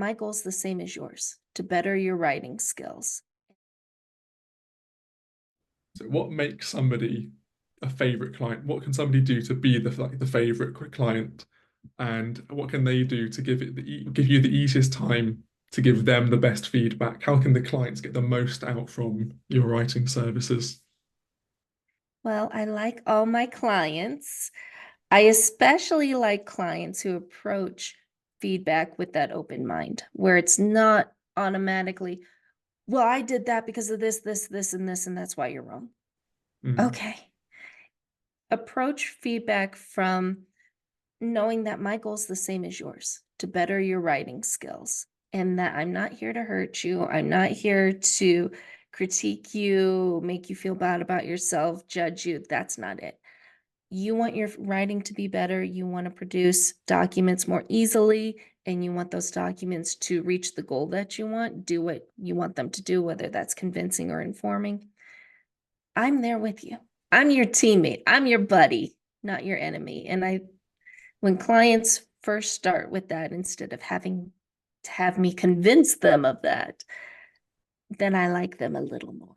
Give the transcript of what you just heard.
my goal's the same as yours, to better your writing skills. So what makes somebody a favorite client? What can somebody do to be the favorite client? And what can they do to give you the easiest time to give them the best feedback? How can the clients get the most out from your writing services? Well, I like all my clients. I especially like clients who approach feedback with that open mind, where it's not automatically, well, I did that because of this, and this, and that's why you're wrong. Mm. Okay. Approach feedback from knowing that my goal is the same as yours, to better your writing skills, and that I'm not here to hurt you. I'm not here to critique you, make you feel bad about yourself, judge you. That's not it. You want your writing to be better. You want to produce documents more easily, and you want those documents to reach the goal that you want, do what you want them to do, whether that's convincing or informing. I'm there with you. I'm your teammate. I'm your buddy, not your enemy. And when clients first start with that, instead of having to have me convince them of that, then I like them a little more.